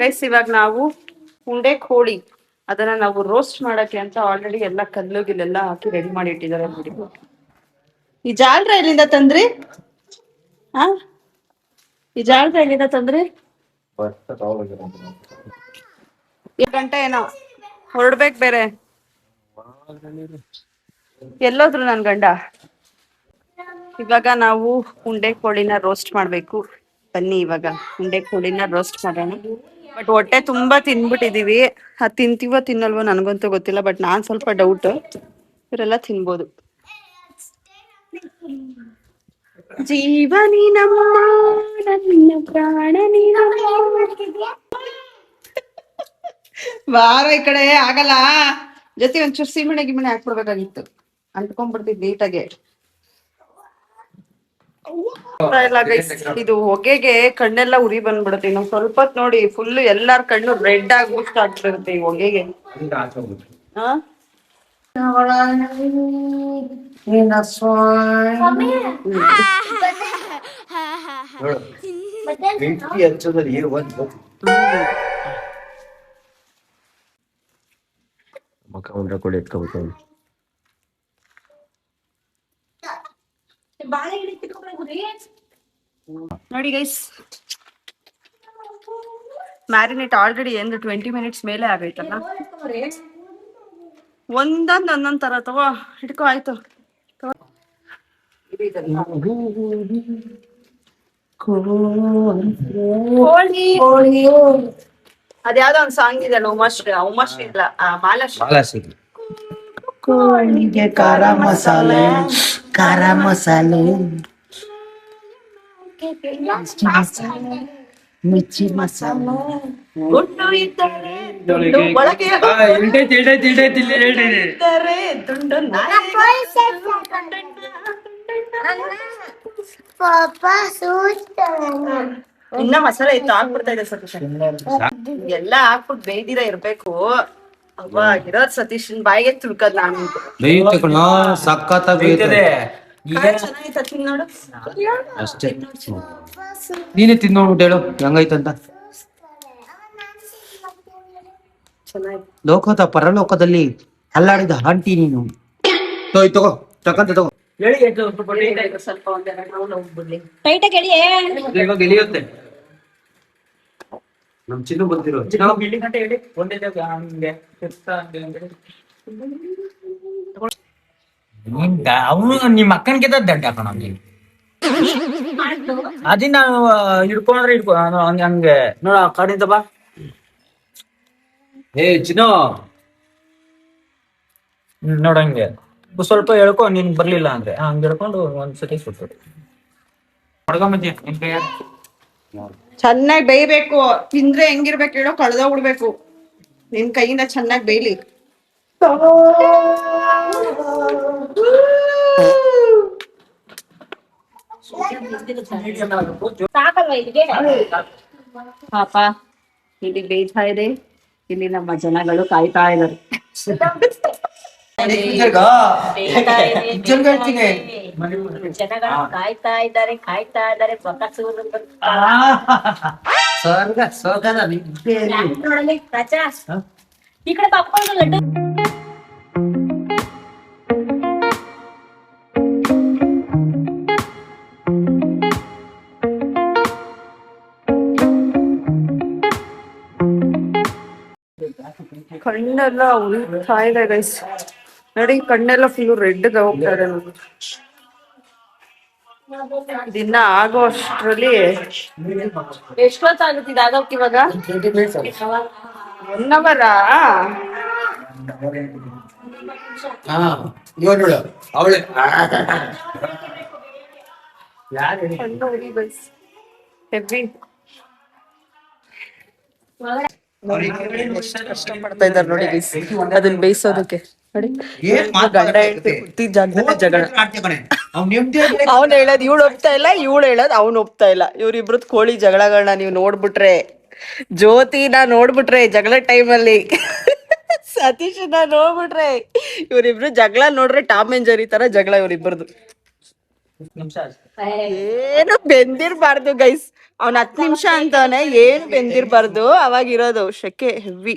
Guys, ಇವಾಗ ನಾವು ಉಂಡೆ ಕೋಳಿ ಅದನ್ನ ನಾವು ರೋಸ್ಟ್ ಮಾಡಕ್ಕೆ ಅಂತ ಆಲ್ರೆಡಿ ಎಲ್ಲ ಕಲ್ಲು ಗಿಲ್ಲೆಲ್ಲ ಹಾಕಿ ರೆಡಿ ಮಾಡಿ ಇಟ್ಟಿದ್ದಾರೆ ನೋಡಿ. ಈ ಜಾಲ್ರ ಎಲ್ಲಿಂದ ತಂದ್ರಿ? ಹಾ, ಈ ಜಾಲ್ರ ಎಲ್ಲಿಂದ ತಂದ್ರಿ? 2 ಗಂಟೆ ಏನೋ ಹೊರಡ್ಬೇಕು ಬೇರೆ. ಎಲ್ಲೋದ್ರು ನನ್ ಗಂಡ? ಇವಾಗ ನಾವು ಉಂಡೆ ಕೋಳಿನ ರೋಸ್ಟ್ ಮಾಡ್ಬೇಕು. ಬನ್ನಿ ಇವಾಗ ಉಂಡೆ ಕೋಳಿನ ರೋಸ್ಟ್ ಮಾಡೋಣ. ಬಟ್ ಹೊಟ್ಟೆ ತುಂಬಾ ತಿನ್ಬಿಟ್ಟಿದೀವಿ. ಅದ್ ತಿಂತೀವೋ ತಿನ್ನಲ್ವೋ ನನಗಂತೂ ಗೊತ್ತಿಲ್ಲ. ಬಟ್ ನಾನ್ ಸ್ವಲ್ಪ ಡೌಟ್, ಇವರೆಲ್ಲ ತಿನ್ಬೋದು. ಜೀವನಿ ನಮ್ಮ ನನ್ನ ಪ್ರಾಣ ಬಾರ ಈ ಕಡೆ. ಆಗಲ್ಲ, ಜೊತೆ ಒಂಚೂರು ಸೀಮೆಣ್ಣೆ ಗಿಮೆಣ್ಣೆ ಹಾಕ್ಬಿಡ್ಬೇಕಾಗಿತ್ತು, ಅಂಟ್ಕೊಂಡ್ಬಿಡ್ತಿದ್ ನೀಟಾಗೆ. ಇದು ಹೊಗೆಗೆ ಕಣ್ಣೆಲ್ಲ ಉರಿ ಬಂದ್ಬಿಡುತ್ತೆ. ಇನ್ನೊಂದ್ ಸ್ವಲ್ಪ ಹೊತ್ತು ನೋಡಿ, ಫುಲ್ ಎಲ್ಲಾರ ಕಣ್ಣು ರೆಡ್ ಆಗಿ ಸ್ಟಾರ್ಟ್ ಇರುತ್ತೆ ಈ ಹೊಗೆಗೆ. ನೋಡಿ ಗೈಸ್, ಮ್ಯಾರಿನೇಟ್ ಆಲ್ರೆಡಿ ಎಂದು 20 ಮಿನಿಟ್ಸ್ ಮೇಲೆ ಆಗೈತಲ್ಲ. ಒಂದೊಂದ್ ತರ ತಗೋ, ಹಿಡ್ಕೊ. ಆಯ್ತು, ಅದ್ಯಾವ್ದೋ ಒಂದ್ ಸಾಂಗ್ ಇದೆ ಅಲ್ಲ, ಉಮಾಶ್ರೀ ಇಲ್ಲ, ಮಾಲಾಶ್ರೀ. ಕೋಳಿಗೆ ಖಾರ ಮಸಾಲೆ, ಖಾರ ಮಸಾಲೆ, ಮಿರ್ಚಿ ಮಸಾಲೆ, ಗುಂಡು ಇದ್ದರೆ ದುಂಡು ಒಳಗೆ ಇದ್ದರೆ ದುಂಡು ಇನ್ನ ಮಸಾಲೆ ಇತ್ತು, ಹಾಕ್ಬಿಡ್ತಾ ಇದೆ ಸತೀಶ್. ಎಲ್ಲ ಹಾಕ್ಬಿಟ್ಟು ಬೇಯ್ದಿರ ಇರ್ಬೇಕು. ಅವ್ವ ಇರೋದ್ ಸತೀಶನ್ ಬಾಯಿಗೆ ತುಳ್ಕದ್. ನಾನು ಚೆನ್ನಾಗಿತ್ತ, ತಿನ್ನೋಡು ಅಷ್ಟೇ. ನೀನೇ ತಿನ್ನೋಡ್ಬಿಟ್ಟು ಹೇಳು ಹೆಂಗೈತಂತ. ಚೆನ್ನಾಗಿ ಲೋಕದ ಪರಲೋಕದಲ್ಲಿ ಅಲ್ಲಾಡಿದ ಆಂಟಿ ನೀನು. ತಗೋ ತಗೊಂತ ತಗೋ. ಸ್ವಲ್ಪ ಒಂದೆರಡು ರೌಂಡ್ ಹೋಗ್ಬಿಡ್ಲಿ. ಇವಾಗ ಎಳಿಯುತ್ತೆ. ನಮ್ ಚಿನ್ನು ಬಂದಿರೋ ಅವನು ನಿಮ್ಮ ಅಕ್ಕನ್ಗಿಂತ ದಡ್ಡ ಕಣ. ಅದಿ ನಾವು ಹಿಡ್ಕೊಂಡ್ರೆ ಹಂಗೆ ನೋಡ ಕಡಿಂದ ಬಾ. ಚಿನ್ನು ನೋಡಂಗೆ ಸ್ವಲ್ಪ ಹೇಳ್ಕೊ, ನೀನ್ ಬರ್ಲಿಲ್ಲ ಅಂದ್ರೆ ಹಂಗ ಹೇಳ್ಕೊಂಡು ಒಂದ್ಸತಿ ಸುಟ್ಟು ಹೊಡ್ಕೊಂಬತ್ತಿ ನಿನ್ ಕೈಯ. ಚೆನ್ನಾಗಿ ಬೇಯ್ಬೇಕು. ತಿಂದ್ರೆ ಹೆಂಗಿರ್ಬೇಕು ಹೇಳೋ, ಕಳ್ದೋಗ್ಬಿಡ್ಬೇಕು. ನಿನ್ ಕೈಯಿಂದ ಚೆನ್ನಾಗಿ ಬೇಯ್ಲಿ. ಪಾಪ ಇಲ್ಲಿ ಬೇಯ್ತಾ ಇದೆ. ಇಲ್ಲಿ ನಮ್ಮ ಜನಗಳು ಕಾಯ್ತಾ ಇದ್ದಾರೆ. ಜನಗಳು ಕಾಯ್ತಾ ಇದ್ದಾರೆ ಈ ಕಡೆ ಪಾಪ್ಕೊಂಡು ಲಡ್ಡು. ಕಣ್ಣೆಲ್ಲ ಉರಿತಾ ಇದೆ ಗೈಸ್. ನೋಡಿ, ಕಣ್ಣೆಲ್ಲ ಫುಲ್ ರೆಡ್ ಹೋಗ್ತಾ ಇದೆ ನಮ್ಗೆ. ದಿನ ಆಗೋ ಅಷ್ಟ್ರಲ್ಲಿ ಎಷ್ಟೊತ್ತಾಗುತ್ತೆ ಇದಾಗಕ್ಕೆ? ಇವಾಗ 1 hour. ಅವಳೆ ಹೆವಿ ಕಷ್ಟ ಪಡ್ತಾ ಇದ್ದಾರೆ ನೋಡಿ ಗೈಸ್ ಅದನ್ನ ಬೇಯಿಸೋದಕ್ಕೆ. ನೋಡಿ, ಗಂಡ ಹೆಂಡತಿ ಕುತ್ತಿದ ಜಾಗದಲ್ಲೇ ಜಗಳ. ಅವ್ನ್ ಹೇಳೋದ್ ಇವಳು ಒಪ್ತಾ ಇಲ್ಲ, ಇವಳು ಹೇಳೋದ್ ಅವ್ನು ಒಪ್ತಾ ಇಲ್ಲ. ಇವ್ರಿಬ್ರದ್ ಕೋಳಿ ಜಗಳಗಳನ್ನ ನೀವು ನೋಡ್ಬಿಟ್ರೆ, ಜ್ಯೋತಿನ ನೋಡ್ಬಿಟ್ರೆ ಜಗಳ ಟೈಮಲ್ಲಿ, ಸತೀಶನ ನೋಡ್ಬಿಟ್ರೆ, ಇವ್ರಿಬ್ರು ಜಗಳ ನೋಡ್ರೆ ಟಾಮ್ ಅಂಡ್ ಜೆರ್ರಿ ತರ ಜಗಳ ಇವ್ರಿಬ್ರದು. ನಿಮಿಷ ಏನು ಬೆಂದಿರ್ಬಾರ್ದು ಗೈಸ್. ಅವ್ನ 10 ನಿಮಿಷ ಅಂತವನೆ, ಏನು ಬೆಂದಿರ್ಬಾರ್ದು. ಅವಾಗಿರೋದು ಶೆಕೆ ಹೆವಿ.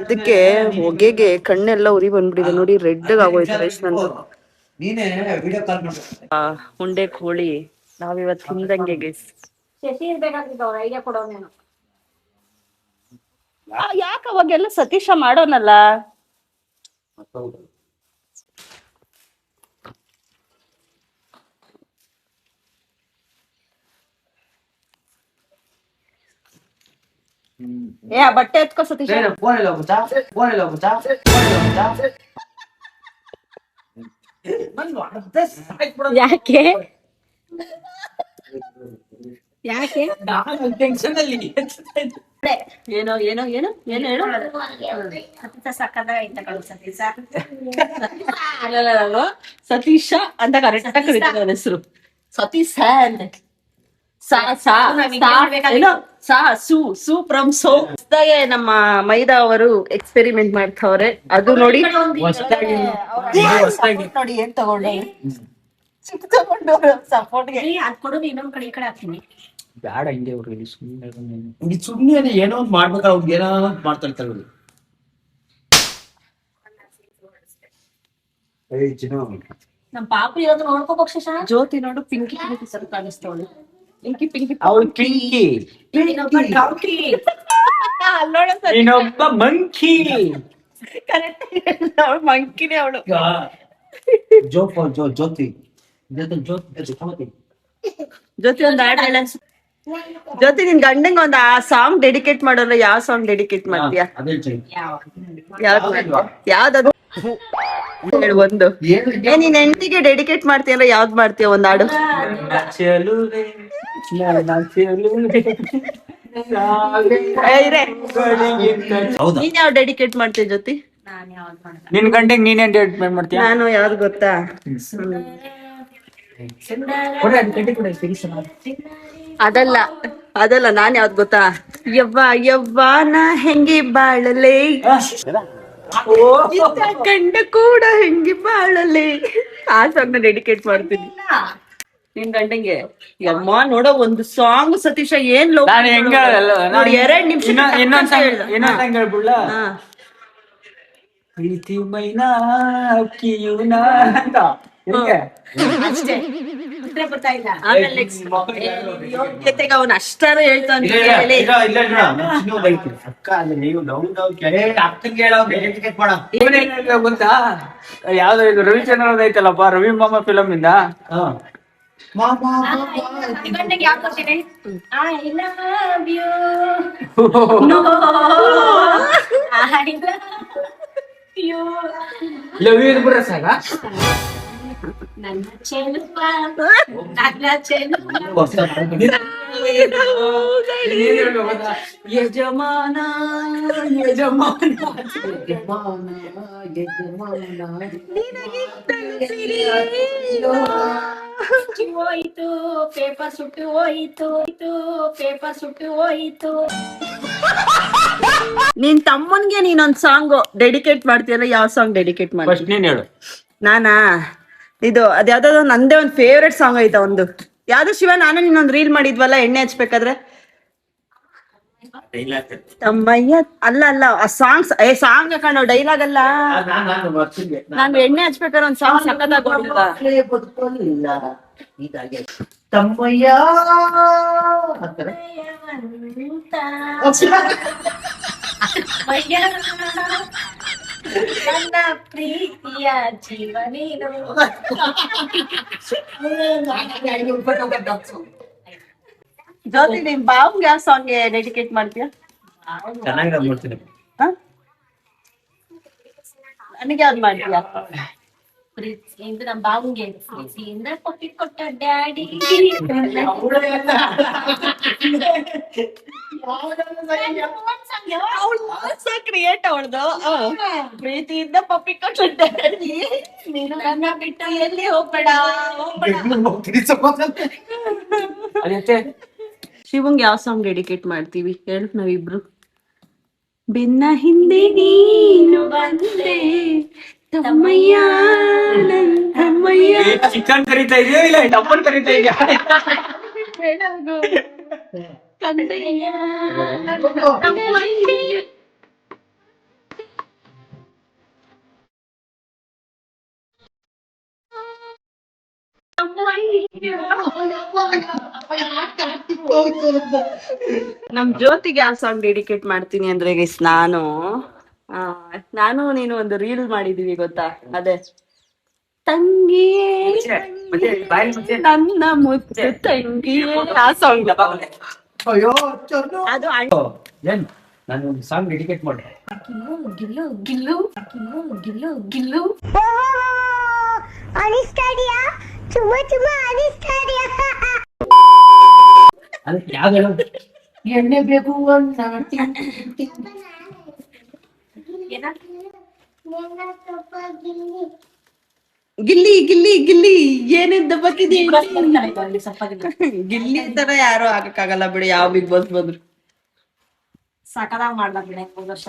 ಇದಕ್ಕೆ ಹೊಗೆಗೆ ಕಣ್ಣೆಲ್ಲ ಉರಿ ಬಂದ್ಬಿಟ್ಟಿದೆ ನೋಡಿ, ರೆಡ್ ಆಗೋಯ್ತು ಗೈಸ್ ನಂದು. ನೀನೇ ವಿಡಿಯೋ ಕಾಲ್ ಮಾಡು. ಉಂಡೆ ಕೋಳಿ ನಾವಿವತ್ತು ತಿಂದಂಗೆ ಗೈಸ್. ಶಶಿ ಇರ್ಬೇಕಾಗಿತ್ತು, ಅವ್ರ ಐಡಿಯಾ ಕೊಡೋನು ನಾನು. ಯಾಕೆ ಅವಾಗೆಲ್ಲ ಸತೀಶ ಮಾಡೋನಲ್ಲ. ಏ ಆ ಬಟ್ಟೆ ಎತ್ಕೋ ಸತೀಶ. ಫೋನ್ ಎಲ್ಲ ಹೋಗುತ್ತಾ? ಫೋನ್ ಎಲ್ಲ ಹೋಗುತ್ತಾ? ಯಾಕೆ ಯಾಕೆ ಟೆನ್ಷನ್ ಅಲ್ಲಿ ಏನೋ ಏನೋ ಏನು ಏನು ಹೇಳು. ಸಕ್ಕದಾಯ್ತ ಕಳು ಸತೀಶ. ಸತೀಶ ಅಂತ ಕರೆಕ್ಟ್ ಆಗಿ ಕರೀತಾರೆ ಅವನ ಹೆಸರು. ಸತೀಶ ಅಂತ ನಮ್ಮ ಮೈದಾ ಅವರು ಎಕ್ಸ್ಪೆರಿಮೆಂಟ್ ಮಾಡ್ತಾವ್ರೆ. ಅದು ನೋಡಿ ನೋಡಿ ಏನ್ ತಗೊಂಡು ಸಪೋರ್ಟ್ಗೆ ಅದ್ ಕೊಡು, ಇನ್ನೊಂದ್ ಕಡೆ ಈ ಕಡೆ ಹಾಕ್ತೀನಿ. ಬ್ಯಾಡ ಹಿಂಗೆ ಅವ್ರು ಇಲ್ಲಿ ಸುಮ್ಮನೆ ಇದು ಸುಮ್ಮನೆ ಏನೋ ಒಂದು ಮಾಡ್ಬೇಕು, ಅವ್ರಿಗೆ ಏನೋ ಮಾಡ್ತಾ ಇರ್ತಾರೆ ಅವ್ರು. ನಮ್ ಪಾಪು ಇರೋದು ನೋಡ್ಕೋಬೇಕು ಶೇಷ. ಜ್ಯೋತಿ ನೋಡು ಪಿಂಕಿ ಪಿಂಕಿ ಸರ್ ಕಾಣಿಸ್ತವಳು. ಪಿಂಕಿ ಪಿಂಕಿ ಅವಳು ಪಿಂಕಿ, ಇನ್ನೊಬ್ಬ ಮಂಕಿ. ಕರೆಕ್ಟ್ ಅವಳು ಮಂಕಿನೇ ಅವಳು. ಜ್ಯೋತಿ ಜ್ಯೋತಿ ಒಂದ್ ಹಾಡ್ ಹೇಳ. ಜ್ಯೋತಿ ನಿನ್ ಗಂಡಂಗ ಒಂದ್ ಆ ಸಾಂಗ್ ಡೆಡಿಕೇಟ್ ಮಾಡೋಲ್ಲ, ಯಾವ ಸಾಂಗ್ ಡೆಡಿಕೇಟ್ ಮಾಡ್ತೀಯಾ? ಯಾವ್ದು ಹೇಳು ಒಂದು. ನೀನ್ ಹೆಂಡತಿಗೆ ಡೆಡಿಕೇಟ್ ಮಾಡ್ತೀಯಲ್ಲ, ಯಾವ್ದ್ ಮಾಡ್ತೀಯ ಒಂದ್ ಹಾಡು? ನೀನ್ ಯಾವ್ ಡೆಡಿಕೇಟ್ ಮಾಡ್ತೀಯ ಜ್ಯೋತಿ? ನಾನ್ ಯಾವ್ದು ಮಾಡಲ್ಲ. ನಿನ್ ಗಂಟೆಗೆ ನೀನೇನ್ ಡೇಟ್ ಮಾಡ್ತೀಯ? ನಾನು ಯಾವ್ದು ಗೊತ್ತಾ? ಅದಲ್ಲ ಅದಲ್ಲ, ನಾನ್ ಯಾವ್ದು ಗೊತ್ತಾ? ಯವ್ವಾನ ಹೆಂಗೆ ಬಾಳಲೆ, ಗಂಡ ಕೂಡ ಹೆಂಗೆ ಬಾಳಲೆ, ಆ ಸಾಂಗ್ ನ ಡೆಡಿಕೇಟ್ ಮಾಡ್ತೀನಿ ನಿನ್ ಗಂಡಂಗೆ. ಯಮ್ಮ ನೋಡೋ ಒಂದು ಸಾಂಗ್ ಸತೀಶ ಏನ್ ಲೋ. ನಾನು ಹೆಂಗ ನೋಡಿ 2 ನಿಮಿಷ ಇನ್ನೊಂದ್ ಸಂಗ್ ಹೇಳ್ಬಿಡ್ಲ? ಪ್ರೀತಿ ಮೈನಾ ಅಕ್ಕಿಯೂನ ಅಂತ ಅಷ್ಟೇ ಉತ್ತರ ಬರ್ತಾ ಇಲ್ಲ. ಆಮೇಲೆ ಯೋಗ್ಯತೆಗೆ ಅವನ್ ಅಷ್ಟಾರ ಹೇಳ್ತಾನೆ. ಗೊತ್ತಾ ಯಾವ್ದು ಇದು ರವಿಚಂದ್ರನ್ ಐತಲ್ಲಪ್ಪ, ರವಿ ಮಾಮ ಫಿಲಮ್ ಇಂದ ಗಂಟೆಗೆ ಯಾಕೆ ಕೊಡ್ತೀನಿ? I love you. I love you. Love you ಬಿಡ್ರ ಸಾಕ. ನನ್ನ ಚೆಲುವ, ನನ್ನ ಚೆಲುವ. ಯಜಮಾನ ಯಜಮಾನ ಹೋಯ್ತು ಪೇಪರ್ ಸುಟ್ಟು ಹೋಯ್ತು, ಪೇಪರ್ ಸುಟ್ಟು ಹೋಯ್ತು. ನಿನ್ ತಮ್ಮನ್ಗೆ ನೀನೊಂದ್ ಸಾಂಗ್ ಡೆಡಿಕೇಟ್ ಮಾಡ್ತೀಯಲ್ಲ, ಯಾವ ಸಾಂಗ್ ಡೆಡಿಕೇಟ್ ಮಾಡಿ? ಫಸ್ಟ್ ನೀನ್ ಹೇಳು. ನಾನಾ ಇದು ಅದ್ಯಾವ್ದೋ ನಂದೇ ಒಂದ್ ಫೇವ್ರೆಟ್ ಸಾಂಗ್ ಐತ ಒಂದು. ಯಾವ್ದು ಶಿವ, ನಾನು ನಿನ್ನೊಂದ್ ರೀಲ್ ಮಾಡಿದ್ವಲ್ಲ ಎಣ್ಣೆ ಹಚ್ಬೇಕಾದ್ರೆ, ತಮ್ಮಯ್ಯ ಅಲ್ಲ ಅಲ್ಲ ಆ ಸಾಂಗ್ಸ್. ಸಾಂಗ್ ಕಣೋ, ಡೈಲಾಗ್ ಅಲ್ಲ. ನಾನು ಎಣ್ಣೆ ಹಚ್ಬೇಕಾದ್ರೆ ಒಂದ್ ಸಾಂಗ್ ಸಕ್ಕತ್ತಾಗೋದಿಲ್ವಾ? ತಮ್ಮಯ್ಯ ನನ್ನ ಪ್ರೀತಿಯ ಜೀವ ನೀನು. ಜ್ಯೋತಿ ನಿಮ್ ಬಾವ್ಗೆ ಯಾವ ಸಾಂಗ್ ಡೆಡಿಕೇಟ್ ಮಾಡ್ತೀಯ? ಚೆನ್ನಾಗಿ ಮಾಡ್ತೀನಿ. ನನಗೆ ಯಾವ್ದು ಮಾಡ್ತೀಯ? ಇದು ನಮ್ಮ ಬಾವುಂಗೆ ಪ್ರೀತಿಯಿಂದ ಕೊಟ್ಟಿ ಕೊಟ್ಟ ಡ್ಯಾಡಿ. ಕ್ರಿಯೇಟ್ ಅವಳ್ದು ಪ್ರೀತಿಯಿಂದ ಪಪ್ಪಿ ಕೊಟ್ಟ ನೀನು ನನ್ನ ಬಿಟ್ಟು ಎಲ್ಲಿ ಹೋಗ್ಬೇಡ ಅದಕ್ಕೆ ಶಿವಂಗ್ ಯಾವ ಸಾಂಗ್ ಡೆಡಿಕೇಟ್ ಮಾಡ್ತೀವಿ ಹೇಳು ನಾವಿಬ್ರು? ಬೆನ್ನ ಹಿಂದೆ ನೀನು ಬಂದೆ ತಮ್ಮಯ್ಯ ನನ್ ಚಿಕನ್ ಕರಿತಾ ಇದೆಯಾ ಇಲ್ಲ ಟಪ್ಪನ್ ಕರಿತಾ ಇದೆಯಾ? ನಮ್ ಜ್ಯೋತಿಗೆ ಯಾವ ಸಾಂಗ್ ಡೆಡಿಕೇಟ್ ಮಾಡ್ತೀನಿ ಅಂದ್ರೆ ಗೈಸ್, ನಾನು ನೀನು ಒಂದು ರೀಲ್ ಮಾಡಿದೀವಿ ಗೊತ್ತಾ, ಅದೇ ತಂಗಿಯೇ ನನ್ನ ಮುದ್ದು ತಂಗಿಯೇ, ಆ ಸಾಂಗ್. ಅಯ್ಯೋ ಅದು ಏನ್ ನಾನು ಒಂದು ಸಾಂಗ್ ಡೆಡಿಕೇಟ್ ಮಾಡಿ ಗಿಲ್ಲು ಗಿಲ್ಲು ಗಿಲ್ಲು ಗಿಲ್ಲು ಗಿಲ್ಲು ಗಿಲ್ಲು ಅದಕ್ಕೆ ಯಾವ್ದು ಹೇಳು? ಎಣ್ಣೆ ಬೇಕು ಅಂತ ಗಿಲ್ಲಿ ಗಿಲ್ಲಿ ಗಿಲ್ಲಿ ಏನಿದ್ದ ಬತ್ತಿದೆ ಸ್ವಲ್ಪ ಗಿಲ್ಲಿ ತರ ಯಾರು ಆಗಕ್ಕಾಗಲ್ಲ ಬಿಡಿ, ಯಾವ ಬಿಗ್ ಬಾಸ್ ಬಂದ್ರು. ಸಕದಾಗ ಮಾಡ್ಲಾ ಬಿಡ ವರ್ಷ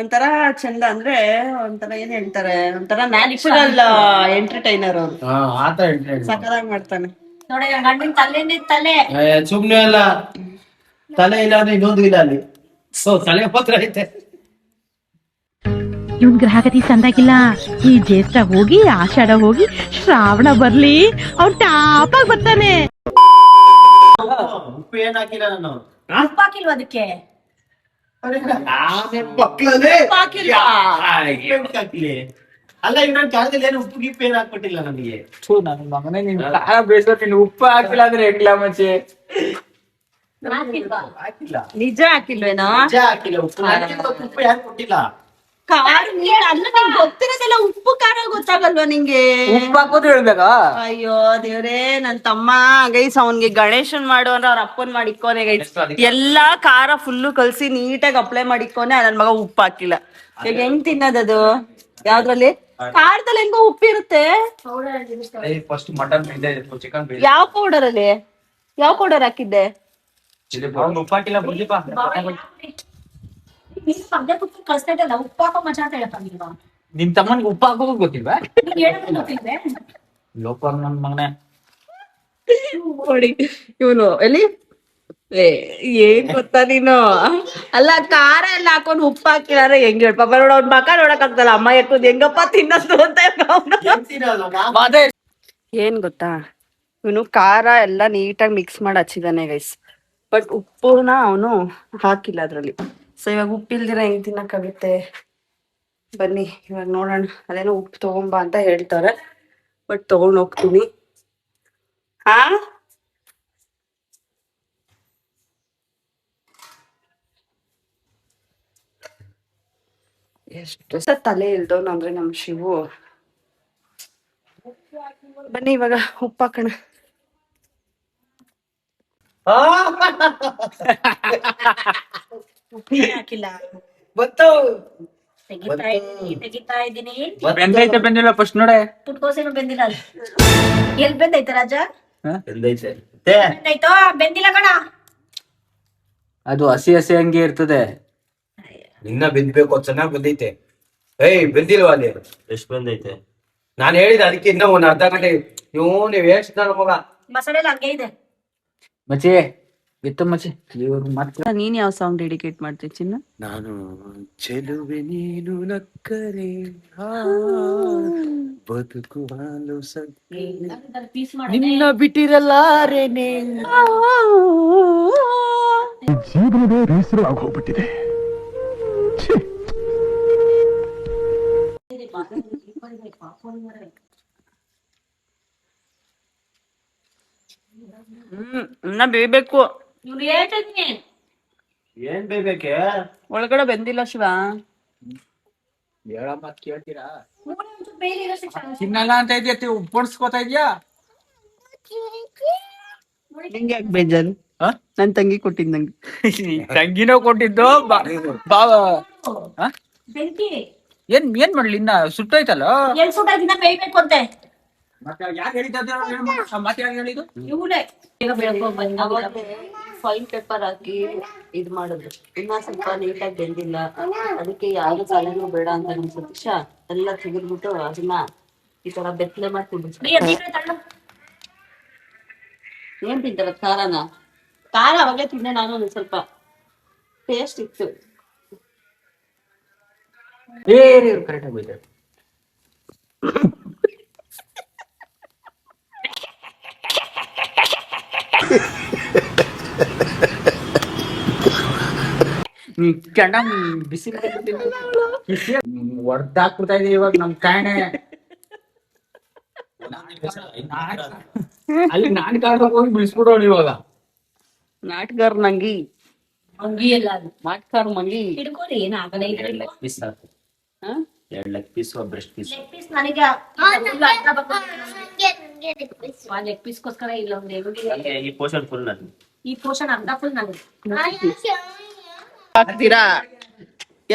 ಒಂಥರ ಚಂದ ಅಂದ್ರೆ, ಒಂಥರ ಏನ್ ಹೇಳ್ತಾರೆ, ಒಂಥರ ನ್ಯಾಚುರಲ್ ಎಂಟರ್ಟೈನರ್ ಅವ್ರು. ಆತ ಸಕದಾಗ ಮಾಡ್ತಾನೆ. ನೋಡಿ ಗಂಡಿನ ತಲೆ ತಲೆ ಸುಮ್ನೆ ಅಲ್ಲ, ತಲೆ ಇಲ್ಲ ಅಂದ್ರೆ ಇನ್ನೊಂದು ಇಲ್ಲ ಅಲ್ಲಿ. ಸೊ ತಲೆ ಪತ್ರ ಐತೆ. ಇವನ್ ಗ್ರಹಗತಿ ಸಂದಾಗಿಲ್ಲ. ಈ ಜ್ಯೇಷ್ಠ ಹೋಗಿ ಆಷಾಢ ಹೋಗಿ ಶ್ರಾವಣ ಬರ್ಲಿ, ಅವ್ನ್ ಟಾಪ್ ಆಗಿ ಬರ್ತಾನೆ. ಉಪ್ಪು ಏನ್ ಹಾಕಿಲ್ಲ ನಾನು. ಉಪ್ಪಾಕಿಲ್ವ ಅದಕ್ಕೆ? ಮಕ್ಕಳೇ ಹಾಕಿಲ್ವಾ? ಹಾಕ್ಲಿ. ಅಲ್ಲ ಇವ್ನ ಕಾಲದಲ್ಲಿ ಏನು ಉಪ್ಪು ಗಿಪ್ಪು ಏನ್ ಹಾಕ್ಬಿಟ್ಟಿಲ್ಲ ನನಗೆ. ನನ್ನ ಮಗನೇ, ನೀನ್ ಖಾರ ಬೇಯಿಸೋ ಉಪ್ಪು ಹಾಕಿಲ್ಲ ಅಂದ್ರೆ ಹೆಂಗ್ಲ ಮಚ್ಚಿ? ಹಾಕಿಲ್ವಾ? ಹಾಕಿಲ್ಲ, ನಿಜ ಹಾಕಿಲ್ವೇನೋ? ನಿಜ ಹಾಕಿಲ್ಲ. ಉಪ್ಪು ಯಾರು ಕೊಟ್ಟಿಲ್ಲ. ಖಾರ ನೀರ್ ಅಲ್ಲ, ನಿಂಗೆ ಗೊತ್ತಿರೋದೆಲ್ಲ ಉಪ್ಪು ಖಾರ ಗೊತ್ತಾಗಲ್ವಾ ನಿಂಗೆ? ಉಪ್ಪು ಹಾಕೋದು ಹೇಳ್ಬೇಕಾ? ಅಯ್ಯೋ ದೇವ್ರೇ, ನನ್ ತಮ್ಮ ಗೈಸ್ ಅವನ್ಗೆ ಗಣೇಶನ್ ಮಾಡು ಅಂದ್ರೆ ಅವ್ರ ಅಪ್ಪನ್ ಮಾಡಿಕ್ಕೋನೆ ಗೈಸ್. ಎಲ್ಲಾ ಖಾರ ಫುಲ್ಲು ಕಲ್ಸಿ ನೀಟಾಗಿ ಅಪ್ಲೈ ಮಾಡಿಕ್ಕೋನೆ, ನನ್ ಮಗ ಉಪ್ಪು ಹಾಕಿಲ್ಲ. ಈಗ ಹೆಂಗ್ ತಿನ್ನೋದದು? ಯಾವ್ದ್ರಲ್ಲಿ? ಖಾರದಲ್ಲಿ ಹೆಂಗೋ ಉಪ್ಪಿರುತ್ತೆ. ಫಸ್ಟ್ ಮಟನ್ ಚಿಕನ್ ಯಾವ ಪೌಡರ್ ಅಲ್ಲಿ? ಯಾವ ಪೌಡರ್ ಹಾಕಿದ್ದೆ? ಉಪ್ಪು ಹಾಕಿಲ್ಲ ಬರ್ಲಿಪ್ಪ. ಪದ್ಯ ಕುತ್ಕೊಂಡು ಕಳಿಸ್ತಾ ಇದ್ದಲ್ಲ, ಉಪ್ಪು ಹಾಕೋ ಮಜಾ ಅಂತ ಹೇಳಪ್ಪ ನೀನು. ನಿಮ್ ತಮ್ಮನ್ಗೆ ಉಪ್ಪು ಹಾಕೋದು ಗೊತ್ತಿಲ್ವಾ? ನೀನ್ ಹೇಳೋದು ಗೊತ್ತಿಲ್ವೇ? ಲೋಪರ್ ನನ್ ಮಗನೇ. ನೋಡಿ ಇವನು ಎಲ್ಲಿ ಏನ್ ಗೊತ್ತಾ ನೀನು? ಅಲ್ಲ ಖಾರ ಎಲ್ಲ ಹಾಕೊಂಡು ಉಪ್ಪು ಹಾಕಿಲ್ಲ ಹೆಂಗ್ ಹೇಳ ಪಾಪ, ನೋಡ ಅವ್ನ ಮಕ ನೋಡಕ್ ಆಗ್ತಲ್ಲ, ಅಮ್ಮ ಎತ್ತದ್ ಹೆಂಗಪ್ಪ ತಿನ್ನೋದು ಅಂತ. ಅದೇ ಏನ್ ಗೊತ್ತಾ, ಇವನು ಖಾರ ಎಲ್ಲ ನೀಟಾಗಿ ಮಿಕ್ಸ್ ಮಾಡಿ ಹಚ್ಚಿದಾನೆ ಗೈಸ್, ಬಟ್ ಉಪ್ಪುನ ಅವನು ಹಾಕಿಲ್ಲ ಅದ್ರಲ್ಲಿ. ಸೊ ಇವಾಗ ಉಪ್ಪಿಲ್ದಿರ ಹೆಂಗ್ ತಿನ್ನಕ್ಕಾಗುತ್ತೆ? ಬನ್ನಿ ಇವಾಗ ನೋಡೋಣ. ಅದೇನೋ ಉಪ್ಪು ತಗೊಂಬ ಅಂತ ಹೇಳ್ತಾರೆ, ಬಟ್ ತಗೊಂಡ್ ಹೋಗ್ತೀನಿ. ಹಾ ಎಷ್ಟು ತಲೆ ಇಲ್ದವನು ಅಂದ್ರೆ ನಮ್ ಶಿವು. ಬನ್ನಿ ಇವಾಗ ಉಪ್ಪು ಹಾಕೋಣ. ಹಾಕಿಲ್ಲ. ತೆಗಿತಾ ಇದ್ದೀನಿ. ಬೆಂದೈತೆ ಬೆಂದಿಲ್ಲ ಫಸ್ಟ್ ನೋಡೆ. ಪುಟ್ಕೋಸೇನು ಬೆಂದಿಲ್ಲ. ಎಲ್ ಬೆಂದೈತೆ ರಾಜ? ಎಂದೈತೆ ಬೆಂದಾಯ್ತೋ? ಬೆಂದಿಲ್ಲ ಕಣ. ಅದು ಹಸಿ ಹಸಿ ಹಂಗೆ ಇರ್ತದೆ. ನಿನ್ನ ಬೆಂದ್ಬೇಕು, ಚೆನ್ನಾಗ್ ಬಂದೈತೆ. ಏಯ್ ಬೆಂದಿಲ್ವಾ ಅಲ್ಲಿ? ಎಷ್ಟು ಬಂದೈತೆ? ನಾನು ಹೇಳಿದ ಅದಕ್ಕೆ ಇನ್ನ ಒಂದ್ ಅರ್ಧ ಗಂಟೆ. ನೀವು ವೇಸ್ಟ್ ನನ್ನ ಮಗ. ಮಸಾಲೆ ಎಲ್ಲ ಹಂಗೆ ಇದೆ. ಮಚ್ಚಿ ಇತ್ತು ಮಚ್ಚಿ, ಇವ್ರು ಮತ್ತೆ ನೀನ್ ಯಾವ ಸಾಂಗ್ ಡೆಡಿಕೇಟ್ ಮಾಡ್ತೀವಿ ಚಿನ್ನ? ನಾನು ಚೆಲುವೆ ನೀನು ನಕ್ಕರೆ ಬದುಕು ಹಾಲು ಪೀಸ್ ಮಾಡಿ ನಿನ್ನ ಬಿಟ್ಟಿರಲಾರೇನೆ. ಜೀವನವೇ ಬೇಸರ ಆಗೋಗ್ಬಿಟ್ಟಿದೆ. ಇನ್ನ ಬೇಯ್ಬೇಕು. ಇವ್ರು ಹೇಳ್ತೀನಿ. ಏನ್ ಬೇಬೇಕೆ? ಒಳಗಡೆ ಬೆಂದಿಲ್ಲ ಶಿವ. ಹೇಳ ಮತ್ ಕೇಳ್ತೀರಾ? ಒಂಚೂರು ಬೇರೆ ಇರೋ ಶಿಕ್ಷಣ. ತಿನ್ನಲ್ಲ ಅಂತ ಇದೆಯಾ? ಉಪ್ಪಣಿಸ್ಕೋತಾ ಇದ್ಯಾ? ನಿಂಗೆ ಯಾಕೆ ಬೇಜಾರು? ನನ್ ತಂಗಿ ಕೊಟ್ಟಿದ್ ನಂಗೆ. ತಂಗಿನೋ ಕೊಟ್ಟಿದ್ದು ಬೆಂಕಿ ಏನ್ ಏನ್ ಮಾಡ್ಲಿ? ಇನ್ನ ಸುಟ್ಟೋಯ್ತಲ್ಲ. ಎಲ್ ಸುಟ್ಟ ದಿನ ಬೇಯ್ಬೇಕು ಅಂತೆ. ಮತ್ತೆ ಯಾಕೆ ಹೇಳಿದ್ದು? ಮತ್ತೆ ಯಾಕೆ ಹೇಳಿದ್ದು? ಇವನೇ ಈಗ ಬೆಳ್ಕೊ ಬಂದ ಫೈನ್ ಪೇಪರ್ ಹಾಕಿ ಇದ್ ಮಾಡಿದ್ರು, ಇನ್ನ ಸ್ವಲ್ಪ ನೀಟಾಗಿ ಬೆಂದಿಲ್ಲ. ಅದಕ್ಕೆ ಯಾರು ತಲೆನೂ ಬೇಡ ಅಂತ ನಮ್ ಸತೀಶ ಎಲ್ಲ ತೆಗೆದ್ಬಿಟ್ಟು ಅದನ್ನ ಈ ತರ ಬೆತ್ತಲೆ ಮಾಡ್ಕೊಂಡು ಏನ್ ತಿಂತಾರ ಖಾರನ? ಖಾರ ಅವಾಗಲೇ ತಿಂದೆ ನಾನು ಒಂದ್ ಸ್ವಲ್ಪ ಟೇಸ್ಟ್ ಇತ್ತು. ಕರೆಕ್ಟ್ ಆಗಿ ಬೈತಾರೆ. ಕೆಂಡ ಬಿಸಿ ಹೊಡ್ದಾಕ್ಬಿಡ್ತಾ ಇದೀವಿ ಇವಾಗ ನಮ್ ಕಾಣೆ. ಅಲ್ಲಿ ನಾಟಕ ಹೋಗಿ ಬಿಡಿಸ್ಬಿಡೋಣ ಇವಾಗ. ನಾಟಗಾರ ನಂಗಿ ಮಂಗಿ ಎಲ್ಲ ಅದು ನಾಟಗಾರ ಮಂಗಿ ಹಿಡ್ಕೊಳ್ಳಿ ಏನಾಗಲ್ಲ. 2 ಲೆಗ್ ಪೀಸ್ ಸಾಕು. 2 leg piece breast piece. Leg piece ನನಗೆ ಲೆಗ್ ಪೀಸ್ಗೋಸ್ಕರ ಇಲ್ಲ ಈ ಪೋರ್ಷನ್ ಫುಲ್ ನಾನು. ಈ ಪೋರ್ಷನ್ ಅರ್ಧ ಫುಲ್ ನನಗೆ. ಹಾಕ್ತೀರಾ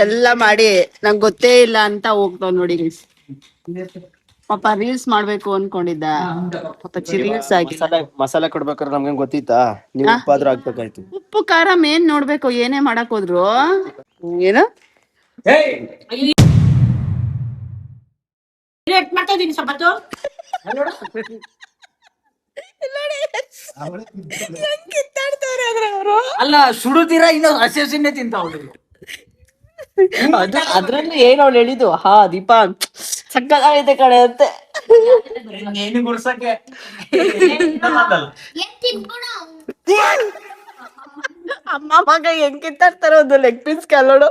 ಎಲ್ಲ ಮಾಡಿ ನಂಗೆ ಗೊತ್ತೇ ಇಲ್ಲ ಅಂತ ಹೋಗ್ತಾವ್ ನೋಡಿ guys. ಪಾಪ ರೀಲ್ಸ್ ಮಾಡ್ಬೇಕು ಅನ್ಕೊಂಡಿದ್ದ ಪಾಪ ರೀಲ್ಸ್ ಆಗಿ ಮಸಾಲೆ ಕೊಡ್ಬೇಕಾದ್ರೆ ನಮ್ಗೆ ಗೊತ್ತಿತ್ತಾ? ನೀವು ಉಪ್ಪಾದ್ರೂ ಹಾಕ್ಬೇಕಾಯ್ತು. ಉಪ್ಪು ಖಾರ ಮೇನ್ ನೋಡ್ಬೇಕು ಏನೇ ಮಾಡಕ್ ಹೋದ್ರು. ಏನು ಮಾಡ್ತಾ ಇದೀನಿ ಸ್ವಲ್ಪತ್ತು. ಅಲ್ಲ ಸುಡುತ್ತೀರಾ ಇನ್ನು ಹಸಿ ಹಸಿನೇ ತಿಂತಾವ್ರಿ. ಅದು ಅದ್ರಲ್ಲಿ ಏನ್ ಅವ್ಳು ಹೇಳಿದ್ದು ಹಾ ದೀಪ ಸಕ್ಕತ್ತಾಗೈತೆ ಕಡೆ ಅಂತೆ. ಏನು ಗುಡ್ಸಕ್ಕೆ ಅಮ್ಮ ಮಗ ಹೆಂಗ್ ಕಿತ್ತಾಡ್ತಾರ ಒಂದು ಲೆಗ್ ಪೀಸ್ ಕಲ್ಲೋಡು.